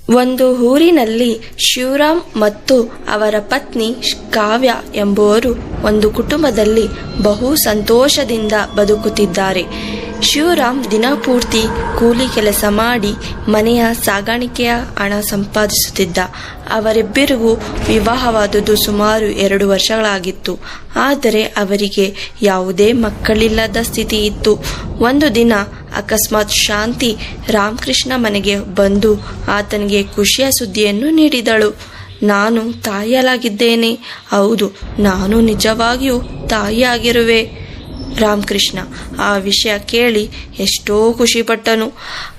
ಒಂದು ಊರಿನಲ್ಲಿ ಶಿವರಾಮ್ ಮತ್ತು ಅವರ ಪತ್ನಿ ಕಾವ್ಯ ಎಂಬುವರು ಒಂದು ಕುಟುಂಬದಲ್ಲಿ ಬಹು ಸಂತೋಷದಿಂದ ಬದುಕುತ್ತಿದ್ದಾರೆ. ಶಿವರಾಮ್ ದಿನಪೂರ್ತಿ ಕೂಲಿ ಕೆಲಸ ಮಾಡಿ ಮನೆಯ ಸಾಗಾಣಿಕೆಯ ಹಣ ಸಂಪಾದಿಸುತ್ತಿದ್ದ. ಅವರಿಬ್ಬರಿಗೂ ವಿವಾಹವಾದುದು ಸುಮಾರು 2 ವರ್ಷಗಳಾಗಿತ್ತು. ಆದರೆ ಅವರಿಗೆ ಯಾವುದೇ ಮಕ್ಕಳಿಲ್ಲದ ಸ್ಥಿತಿ ಇತ್ತು. ಒಂದು ದಿನ ಅಕಸ್ಮಾತ್ ಶಾಂತಿ ರಾಮಕೃಷ್ಣ ಮನೆಗೆ ಬಂದು ಆತನಿಗೆ ಖುಷಿಯ ಸುದ್ದಿಯನ್ನು ನೀಡಿದಳು. ನಾನು ತಾಯಿಯಾಗಿದ್ದೇನೆ. ಹೌದು, ನಾನು ನಿಜವಾಗಿಯೂ ತಾಯಿಯಾಗಿರುವೆ. ರಾಮಕೃಷ್ಣ ಆ ವಿಷಯ ಕೇಳಿ ಎಷ್ಟೋ ಖುಷಿಪಟ್ಟನು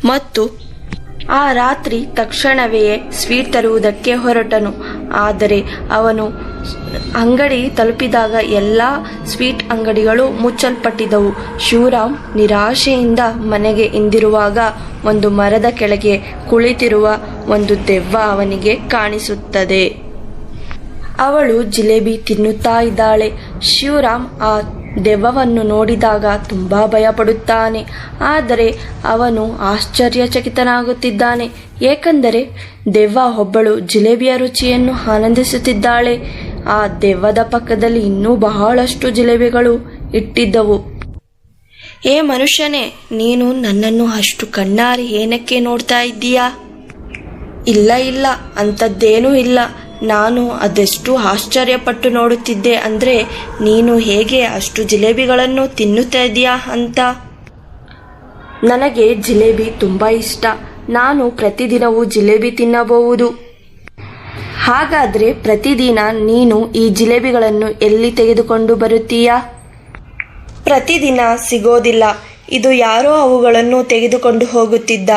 ಮತ್ತು ಆ ರಾತ್ರಿ ತಕ್ಷಣವೇ ಸ್ವೀಟ್ ತರುವುದಕ್ಕೆ ಹೊರಟನು. ಆದರೆ ಅವನು ಅಂಗಡಿ ತಲುಪಿದಾಗ ಎಲ್ಲ ಸ್ವೀಟ್ ಅಂಗಡಿಗಳು ಮುಚ್ಚಲ್ಪಟ್ಟಿದ್ದವು. ಶಿವರಾಮ್ ನಿರಾಶೆಯಿಂದ ಮನೆಗೆ ಹಿಂದಿರುವಾಗ ಒಂದು ಮರದ ಕೆಳಗೆ ಕುಳಿತಿರುವ ಒಂದು ದೆವ್ವ ಅವನಿಗೆ ಕಾಣಿಸುತ್ತದೆ. ಅವಳು ಜಿಲೇಬಿ ತಿನ್ನುತ್ತಾ ಇದ್ದಾಳೆ. ಶಿವರಾಮ್ ಆ ದೆವ್ವವನ್ನು ನೋಡಿದಾಗ ತುಂಬಾ ಭಯಪಡುತ್ತಾನೆ. ಆದರೆ ಅವನು ಆಶ್ಚರ್ಯಚಕಿತನಾಗುತ್ತಿದ್ದಾನೆ. ಏಕೆಂದರೆ ದೆವ್ವ ಒಬ್ಬಳು ಜಿಲೇಬಿಯ ರುಚಿಯನ್ನು ಆನಂದಿಸುತ್ತಿದ್ದಾಳೆ. ಆ ದೆವ್ವದ ಪಕ್ಕದಲ್ಲಿ ಇನ್ನೂ ಬಹಳಷ್ಟು ಜಿಲೇಬಿಗಳು ಇಟ್ಟಿದ್ದವು. ಏ ಮನುಷ್ಯನೇ, ನೀನು ನನ್ನನ್ನು ಅಷ್ಟು ಕಣ್ಣಾರಿ ಏನಕ್ಕೆ ನೋಡ್ತಾ ಇದ್ದೀಯಾ? ಇಲ್ಲ, ಅಂಥದ್ದೇನೂ ಇಲ್ಲ. ನಾನು ಅದೆಷ್ಟು ಆಶ್ಚರ್ಯಪಟ್ಟು ನೋಡುತ್ತಿದ್ದೆ ಅಂದ್ರೆ ನೀನು ಹೇಗೆ ಅಷ್ಟು ಜಿಲೇಬಿಗಳನ್ನು ತಿನ್ನುತ್ತಾ ಇದೀಯಾ ಅಂತ. ನನಗೆ ಜಿಲೇಬಿ ತುಂಬಾ ಇಷ್ಟ. ನಾನು ಪ್ರತಿದಿನವೂ ಜಿಲೇಬಿ ತಿನ್ನಬಹುದು. ಹಾಗಾದ್ರೆ ಪ್ರತಿದಿನ ನೀನು ಈ ಜಿಲೇಬಿಗಳನ್ನು ಎಲ್ಲಿ ತೆಗೆದುಕೊಂಡು ಬರುತ್ತೀಯಾ? ಪ್ರತಿದಿನ ಸಿಗೋದಿಲ್ಲ. ಇದು ಯಾರೋ ಅವುಗಳನ್ನು ತೆಗೆದುಕೊಂಡು ಹೋಗುತ್ತಿದ್ದ.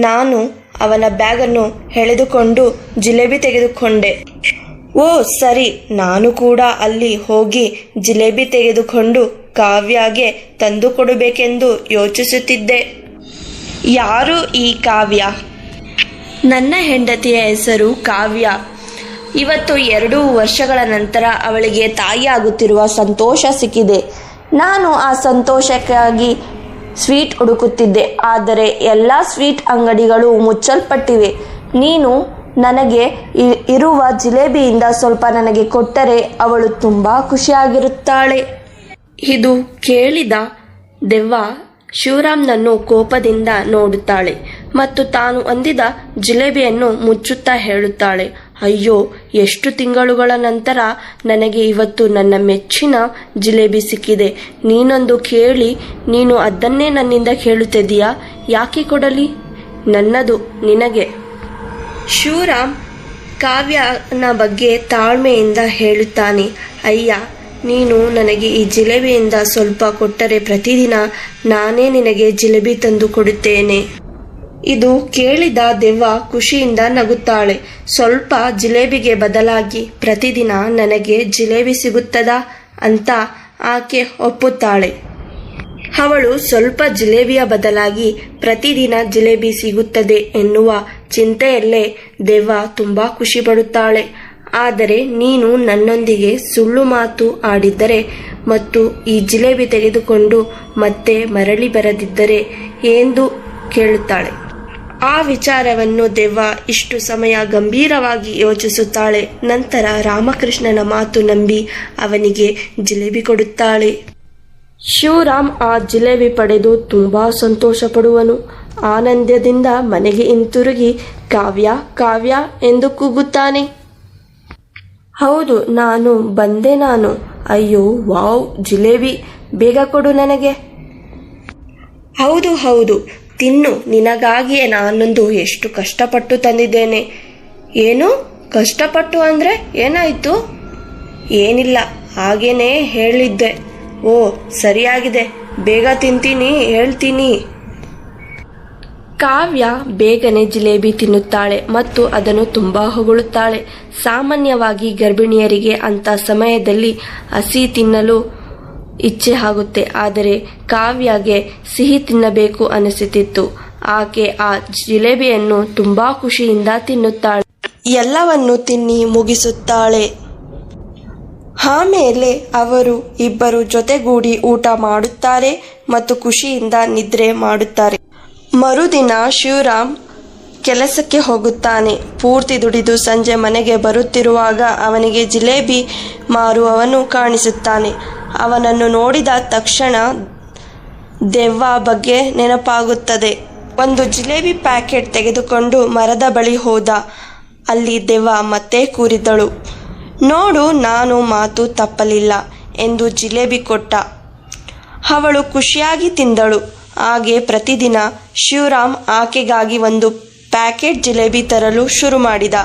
ನಾನು ಅವನ ಬ್ಯಾಗನ್ನು ಎಳೆದುಕೊಂಡು ಜಿಲೇಬಿ ತೆಗೆದುಕೊಂಡೆ. ಓ ಸರಿ, ನಾನು ಕೂಡ ಅಲ್ಲಿ ಹೋಗಿ ಜಿಲೇಬಿ ತೆಗೆದುಕೊಂಡು ಕಾವ್ಯಗೆ ತಂದು ಕೊಡಬೇಕೆಂದು ಯೋಚಿಸುತ್ತಿದ್ದೆ. ಯಾರು ಈ ಕಾವ್ಯ? ನನ್ನ ಹೆಂಡತಿಯ ಹೆಸರು ಕಾವ್ಯ. ಇವತ್ತು 2 ವರ್ಷಗಳ ನಂತರ ಅವಳಿಗೆ ತಾಯಿಯಾಗುತ್ತಿರುವ ಸಂತೋಷ ಸಿಕ್ಕಿದೆ. ನಾನು ಆ ಸಂತೋಷಕ್ಕಾಗಿ ಸ್ವೀಟ್ ಹುಡುಕುತ್ತಿದ್ದೆ. ಆದರೆ ಎಲ್ಲ ಸ್ವೀಟ್ ಅಂಗಡಿಗಳು ಮುಚ್ಚಲ್ಪಟ್ಟಿವೆ. ನೀನು ನನಗೆ ಇರುವ ಜಿಲೇಬಿಯಿಂದ ಸ್ವಲ್ಪ ನನಗೆ ಕೊಟ್ಟರೆ ಅವಳು ತುಂಬಾ ಖುಷಿಯಾಗಿರುತ್ತಾಳೆ. ಇದು ಕೇಳಿದ ದೆವ್ವ ಶಿವರಾಮ್ನನ್ನು ಕೋಪದಿಂದ ನೋಡುತ್ತಾಳೆ ಮತ್ತು ತಾನು ಹೊಂದಿದ ಜಿಲೇಬಿಯನ್ನು ಮುಚ್ಚುತ್ತಾ ಹೇಳುತ್ತಾಳೆ, ಅಯ್ಯೋ, ಎಷ್ಟು ತಿಂಗಳುಗಳ ನಂತರ ನನಗೆ ಇವತ್ತು ನನ್ನ ಮೆಚ್ಚಿನ ಜಿಲೇಬಿ ಸಿಕ್ಕಿದೆ. ನೀನೊಂದು ಕೇಳಿ, ನೀನು ಅದನ್ನೇ ನನ್ನಿಂದ ಕೇಳುತ್ತಿದ್ದೀಯಾ? ಯಾಕೆ ಕೊಡಲಿ? ನನ್ನದು ನಿನಗೆ. ಶಿವರಾಮ್ ಕಾವ್ಯನ ಬಗ್ಗೆ ತಾಳ್ಮೆಯಿಂದ ಹೇಳುತ್ತಾನೆ, ಅಯ್ಯ, ನೀನು ನನಗೆ ಈ ಜಿಲೇಬಿಯಿಂದ ಸ್ವಲ್ಪ ಕೊಟ್ಟರೆ ಪ್ರತಿದಿನ ನಾನೇ ನಿನಗೆ ಜಿಲೇಬಿ ತಂದು ಕೊಡುತ್ತೇನೆ. ಇದು ಕೇಳಿದ ದೆವ್ವ ಖುಷಿಯಿಂದ ನಗುತ್ತಾಳೆ. ಸ್ವಲ್ಪ ಜಿಲೇಬಿಗೆ ಬದಲಾಗಿ ಪ್ರತಿದಿನ ನನಗೆ ಜಿಲೇಬಿ ಸಿಗುತ್ತದಾ ಅಂತ ಆಕೆ ಒಪ್ಪುತ್ತಾಳೆ. ಅವಳು ಸ್ವಲ್ಪ ಜಿಲೇಬಿಯ ಬದಲಾಗಿ ಪ್ರತಿದಿನ ಜಿಲೇಬಿ ಸಿಗುತ್ತದೆ ಎನ್ನುವ ಚಿಂತೆಯಲ್ಲೇ ದೆವ್ವ ತುಂಬಾ ಖುಷಿ ಪಡುತ್ತಾಳೆ. ಆದರೆ ನೀನು ನನ್ನೊಂದಿಗೆ ಸುಳ್ಳು ಮಾತು ಆಡಿದ್ದರೆ ಮತ್ತು ಈ ಜಿಲೇಬಿ ತೆಗೆದುಕೊಂಡು ಮತ್ತೆ ಮರಳಿ ಬರದಿದ್ದರೆ ಎಂದು ಕೇಳುತ್ತಾಳೆ. ಆ ವಿಚಾರವನ್ನು ದೆವ್ವ ಇಷ್ಟು ಸಮಯ ಗಂಭೀರವಾಗಿ ಯೋಚಿಸುತ್ತಾಳೆ. ನಂತರ ರಾಮಕೃಷ್ಣನ ಮಾತು ನಂಬಿ ಅವನಿಗೆ ಜಿಲೇಬಿ ಕೊಡುತ್ತಾಳೆ. ಶಿವರಾಮ್ ಆ ಜಿಲೇಬಿ ಪಡೆದು ತುಂಬಾ ಸಂತೋಷ ಪಡುವನು. ಆನಂದದಿಂದ ಮನೆಗೆ ಹಿಂತಿರುಗಿ ಕಾವ್ಯ ಕಾವ್ಯ ಎಂದು ಕೂಗುತ್ತಾನೆ. ಹೌದು, ನಾನು ಬಂದೆ. ಅಯ್ಯೋ ವಾವ್, ಜಿಲೇಬಿ, ಬೇಗ ಕೊಡು ನನಗೆ. ಹೌದು, ತಿನ್ನು, ನಿನಗಾಗಿಯೇ ನಾನೊಂದು ಎಷ್ಟು ಕಷ್ಟಪಟ್ಟು ತಂದಿದ್ದೇನೆ. ಏನು ಕಷ್ಟಪಟ್ಟು ಅಂದ್ರೆ ಏನಾಯ್ತು? ಏನಿಲ್ಲ, ಹಾಗೇನೆ ಹೇಳಿದ್ದೆ. ಓ ಸರಿಯಾಗಿದೆ, ಬೇಗ ತಿಂತೀನಿ, ಹೇಳ್ತೀನಿ. ಕಾವ್ಯ ಬೇಗನೆ ಜಿಲೇಬಿ ತಿನ್ನುತ್ತಾಳೆ ಮತ್ತು ಅದನ್ನು ತುಂಬಾ ಹೊಗಳುತ್ತಾಳೆ. ಸಾಮಾನ್ಯವಾಗಿ ಗರ್ಭಿಣಿಯರಿಗೆ ಅಂತ ಸಮಯದಲ್ಲಿ ಹಸಿ ತಿನ್ನಲು ಇಚ್ಛೆ ಆಗುತ್ತೆ. ಆದರೆ ಕಾವ್ಯಗೆ ಸಿಹಿ ತಿನ್ನಬೇಕು ಅನಿಸುತ್ತಿತ್ತು. ಆಕೆ ಆ ಜಿಲೇಬಿಯನ್ನು ತುಂಬಾ ಖುಷಿಯಿಂದ ತಿನ್ನುತ್ತಾಳೆ. ಎಲ್ಲವನ್ನು ತಿನ್ನಿ ಮುಗಿಸುತ್ತಾಳೆ. ಆಮೇಲೆ ಅವರು ಇಬ್ಬರು ಜೊತೆಗೂಡಿ ಊಟ ಮಾಡುತ್ತಾರೆ ಮತ್ತು ಖುಷಿಯಿಂದ ನಿದ್ರೆ ಮಾಡುತ್ತಾರೆ. ಮರುದಿನ ಶಿವರಾಮ್ ಕೆಲಸಕ್ಕೆ ಹೋಗುತ್ತಾನೆ. ಪೂರ್ತಿ ದುಡಿದು ಸಂಜೆ ಮನೆಗೆ ಬರುತ್ತಿರುವಾಗ ಅವನಿಗೆ ಜಿಲೇಬಿ ಮಾರುವವನು ಕಾಣಿಸುತ್ತಾನೆ. ಅವನನ್ನು ನೋಡಿದ ತಕ್ಷಣ ದೆವ್ವ ಬಗ್ಗೆ ನೆನಪಾಗುತ್ತದೆ. ಒಂದು ಜಿಲೇಬಿ ಪ್ಯಾಕೆಟ್ ತೆಗೆದುಕೊಂಡು ಮರದ ಬಳಿ ಹೋದ. ಅಲ್ಲಿ ದೆವ್ವ ಮತ್ತೆ ಕೂರಿದಳು. ನೋಡು, ನಾನು ಮಾತು ತಪ್ಪಲಿಲ್ಲ ಎಂದು ಜಿಲೇಬಿ ಕೊಟ್ಟ. ಅವಳು ಖುಷಿಯಾಗಿ ತಿಂದಳು. ಹಾಗೆ ಪ್ರತಿದಿನ ಶಿವರಾಮ್ ಆಕೆಗಾಗಿ ಒಂದು ಪ್ಯಾಕೆಟ್ ಜಿಲೇಬಿ ತರಲು ಶುರು ಮಾಡಿದ.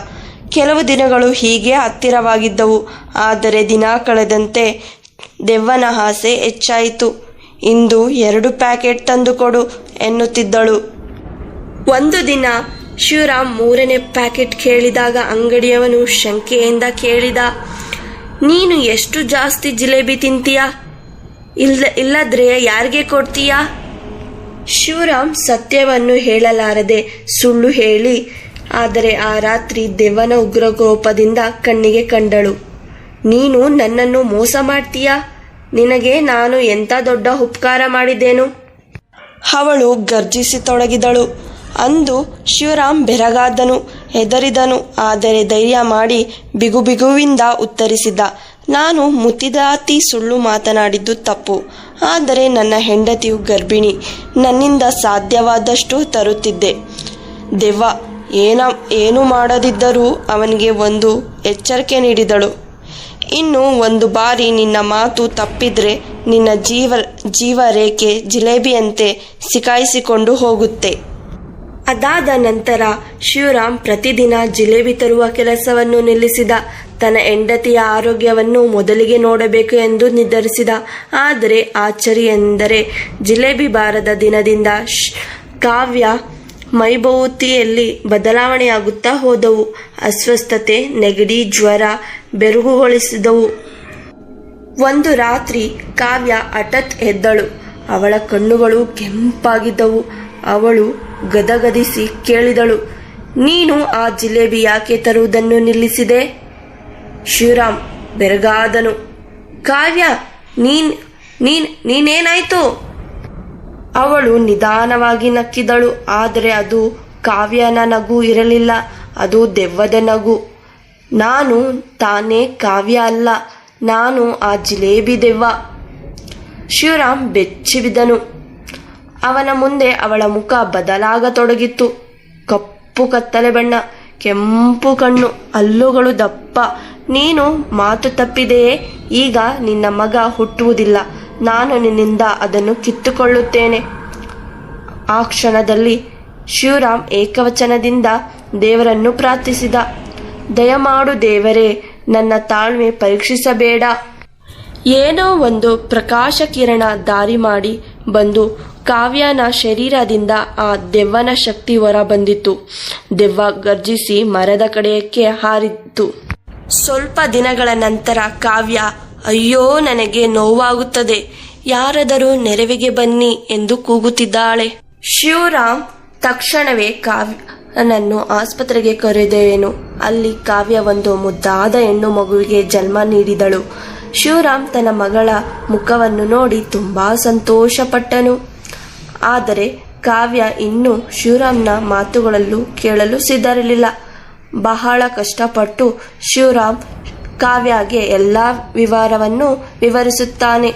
ಕೆಲವು ದಿನಗಳು ಹೀಗೆ ಹತ್ತಿರವಾಗಿದ್ದವು. ಆದರೆ ದಿನ ಕಳೆದಂತೆ ದೆವ್ವನ ಆಸೆ ಹೆಚ್ಚಾಯಿತು. ಇಂದು 2 ಪ್ಯಾಕೆಟ್ ತಂದುಕೊಡು ಎನ್ನುತ್ತಿದ್ದಳು. ಒಂದು ದಿನ ಶಿವರಾಮ್ 3ನೇ ಪ್ಯಾಕೆಟ್ ಕೇಳಿದಾಗ ಅಂಗಡಿಯವನು ಶಂಕೆಯಿಂದ ಕೇಳಿದ, ನೀನು ಎಷ್ಟು ಜಾಸ್ತಿ ಜಿಲೇಬಿ ತಿಂತೀಯಾ? ಇಲ್ಲದ್ರೆ ಯಾರಿಗೆ ಕೊಡ್ತೀಯಾ? ಶಿವರಾಮ್ ಸತ್ಯವನ್ನು ಹೇಳಲಾರದೆ ಸುಳ್ಳು ಹೇಳಿ, ಆದರೆ ಆ ರಾತ್ರಿ ದೆವ್ವನ ಉಗ್ರಕೋಪದಿಂದ ಕಣ್ಣಿಗೆ ಕಂಡಳು. ನೀನು ನನ್ನನ್ನು ಮೋಸ ಮಾಡ್ತೀಯಾ? ನಿನಗೆ ನಾನು ಎಂಥ ದೊಡ್ಡ ಉಪಕಾರ ಮಾಡಿದ್ದೇನು? ಅವಳು ಗರ್ಜಿಸತೊಡಗಿದಳು. ಅಂದು ಶಿವರಾಮ್ ಬೆರಗಾದನು, ಹೆದರಿದನು. ಆದರೆ ಧೈರ್ಯ ಮಾಡಿ ಬಿಗುಬಿಗುವಿಂದ ಉತ್ತರಿಸಿದ, ನಾನು ಮುತ್ತಿದಾತಿ ಸುಳ್ಳು ಮಾತನಾಡಿದ್ದು ತಪ್ಪು. ಆದರೆ ನನ್ನ ಹೆಂಡತಿಯು ಗರ್ಭಿಣಿ. ನನ್ನಿಂದ ಸಾಧ್ಯವಾದಷ್ಟು ತರುತ್ತಿದ್ದೆ. ದೆವ್ವ ಏನು ಮಾಡದಿದ್ದರೂ ಅವನಿಗೆ ಒಂದು ಎಚ್ಚರಿಕೆ ನೀಡಿದಳು. ಇನ್ನು ಒಂದು ಬಾರಿ ನಿನ್ನ ಮಾತು ತಪ್ಪಿದ್ರೆ ನಿನ್ನ ಜೀವ ರೇಖೆ ಜಿಲೇಬಿಯಂತೆ ಸಿಕಾಯಿಸಿಕೊಂಡು ಹೋಗುತ್ತೆ. ಅದಾದ ನಂತರ ಶಿವರಾಮ್ ಪ್ರತಿದಿನ ಜಿಲೇಬಿ ತರುವ ಕೆಲಸವನ್ನು ನಿಲ್ಲಿಸಿದ. ತನ್ನ ಹೆಂಡತಿಯ ಆರೋಗ್ಯವನ್ನು ಮೊದಲಿಗೆ ನೋಡಬೇಕು ಎಂದು ನಿರ್ಧರಿಸಿದ. ಆದರೆ ಆಶ್ಚರ್ಯ ಎಂದರೆ ಜಿಲೇಬಿ ಬಾರದ ದಿನದಿಂದ ಕಾವ್ಯ ಮೈಭೂತಿಯಲ್ಲಿ ಬದಲಾವಣೆಯಾಗುತ್ತಾ ಹೋದವು. ಅಸ್ವಸ್ಥತೆ, ನೆಗಡಿ, ಜ್ವರ ಬೆರಗುಗೊಳಿಸಿದವು. ಒಂದು ರಾತ್ರಿ ಕಾವ್ಯ ಹಠಾತ್ ಎದ್ದಳು. ಅವಳ ಕಣ್ಣುಗಳು ಕೆಂಪಾಗಿದ್ದವು. ಅವಳು ಗದಗದಿಸಿ ಕೇಳಿದಳು, ನೀನು ಆ ಜಿಲೇಬಿ ಯಾಕೆ ತರುವುದನ್ನು ನಿಲ್ಲಿಸಿದೆ? ಶಿವರಾಮ್ ಬೆರಗಾದನು. ಕಾವ್ಯ, ನೀನೇನಾಯ್ತು? ಅವಳು ನಿಧಾನವಾಗಿ ನಕ್ಕಿದಳು. ಆದರೆ ಅದು ಕಾವ್ಯನ ನಗು ಇರಲಿಲ್ಲ, ಅದು ದೆವ್ವದ ನಗು. ನಾನು ತಾನೇ ಕಾವ್ಯ ಅಲ್ಲ, ನಾನು ಆ ಜಿಲೇಬಿ ದೆವ್ವ. ಶಿವರಾಮ್ ಬೆಚ್ಚಿಬಿದ್ದನು. ಅವನ ಮುಂದೆ ಅವಳ ಮುಖ ಬದಲಾಗತೊಡಗಿತ್ತು. ಕಪ್ಪು ಕತ್ತಲೆ ಬಣ್ಣ, ಕೆಂಪು ಕಣ್ಣು, ಹಲ್ಲುಗಳು ದಪ್ಪ. ನೀನು ಮಾತು ತಪ್ಪಿದೆಯೇ? ಈಗ ನಿನ್ನ ಮಗ ಹುಟ್ಟುವುದಿಲ್ಲ. ನಾನು ನಿನ್ನಿಂದ ಅದನ್ನು ಕಿತ್ತುಕೊಳ್ಳುತ್ತೇನೆ. ಆ ಕ್ಷಣದಲ್ಲಿ ಶಿವರಾಮ್ ಏಕವಚನದಿಂದ ದೇವರನ್ನು ಪ್ರಾರ್ಥಿಸಿದ. ದಯಮಾಡು ದೇವರೇ, ನನ್ನ ತಾಳ್ಮೆ ಪರೀಕ್ಷಿಸಬೇಡ. ಏನೋ ಒಂದು ಪ್ರಕಾಶ ಕಿರಣ ದಾರಿ ಮಾಡಿ ಬಂದು ಕಾವ್ಯನ ಶರೀರದಿಂದ ಆ ದೆವ್ವನ ಶಕ್ತಿ ಹೊರ ಬಂದಿತು. ದೆವ್ವ ಗರ್ಜಿಸಿ ಮರದ ಕಡೆಯಕ್ಕೆ ಹಾರಿತು. ಸ್ವಲ್ಪ ದಿನಗಳ ನಂತರ ಕಾವ್ಯ, ಅಯ್ಯೋ ನನಗೆ ನೋವಾಗುತ್ತದೆ, ಯಾರಾದರೂ ನೆರವಿಗೆ ಬನ್ನಿ ಎಂದು ಕೂಗುತ್ತಿದ್ದಾಳೆ. ಶಿವರಾಮ್ ತಕ್ಷಣವೇ ಕಾವ್ಯನನ್ನು ಆಸ್ಪತ್ರೆಗೆ ಕರೆದೊಯ್ದನು. ಅಲ್ಲಿ ಕಾವ್ಯ ಒಂದು ಮುದ್ದಾದ ಹೆಣ್ಣು ಮಗುವಿಗೆ ಜನ್ಮ ನೀಡಿದಳು. ಶಿವರಾಮ್ ತನ್ನ ಮಗಳ ಮುಖವನ್ನು ನೋಡಿ ತುಂಬಾ ಸಂತೋಷಪಟ್ಟನು. ಆದರೆ ಕಾವ್ಯ ಇನ್ನೂ ಶಿವರಾಮ್ನ ಮಾತುಗಳಲ್ಲೂ ಕೇಳಲು ಸಿದ್ಧರಿರಲಿಲ್ಲ. ಬಹಳ ಕಷ್ಟಪಟ್ಟು ಶಿವರಾಮ್ ಕಾವ್ಯಗೆ ಎಲ್ಲ ವಿವರವನ್ನು ವಿವರಿಸುತ್ತಾನೆ.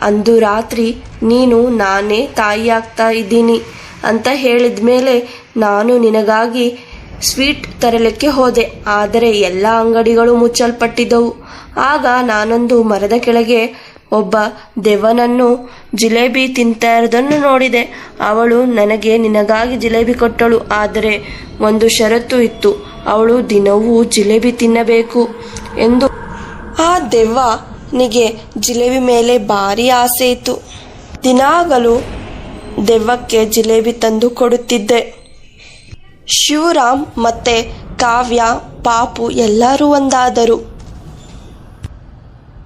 ಅಂದು ರಾತ್ರಿ ನೀನು ನಾನೇ ತಾಯಿಯಾಗ್ತಾ ಇದ್ದೀನಿ ಅಂತ ಹೇಳಿದ ಮೇಲೆ ನಾನು ನಿನಗಾಗಿ ಸ್ವೀಟ್ ತರಲಿಕ್ಕೆ ಹೋದೆ. ಆದರೆ ಎಲ್ಲ ಅಂಗಡಿಗಳು ಮುಚ್ಚಲ್ಪಟ್ಟಿದ್ದವು. ಆಗ ನಾನೊಂದು ಮರದ ಕೆಳಗೆ ಒಬ್ಬ ದೆವ್ವನನ್ನು ಜಿಲೇಬಿ ತಿಂತಾ ಇರೋದನ್ನು ನೋಡಿದೆ. ಅವಳು ನನಗೆ ನಿನಗಾಗಿ ಜಿಲೇಬಿ ಕೊಟ್ಟಳು. ಆದರೆ ಒಂದು ಷರತ್ತು ಇತ್ತು, ಅವಳು ದಿನವೂ ಜಿಲೇಬಿ ತಿನ್ನಬೇಕು ಎಂದು. ಆ ದೆವ್ವನಿಗೆ ಜಿಲೇಬಿ ಮೇಲೆ ಭಾರಿ ಆಸೆ ಇತ್ತು. ದಿನಾಗಲೂ ದೆವ್ವಕ್ಕೆ ಜಿಲೇಬಿ ತಂದು ಕೊಡುತ್ತಿದ್ದೆ. ಶಿವರಾಮ್ ಮತ್ತೆ ಕಾವ್ಯ, ಪಾಪು ಎಲ್ಲರೂ ಒಂದಾದರು.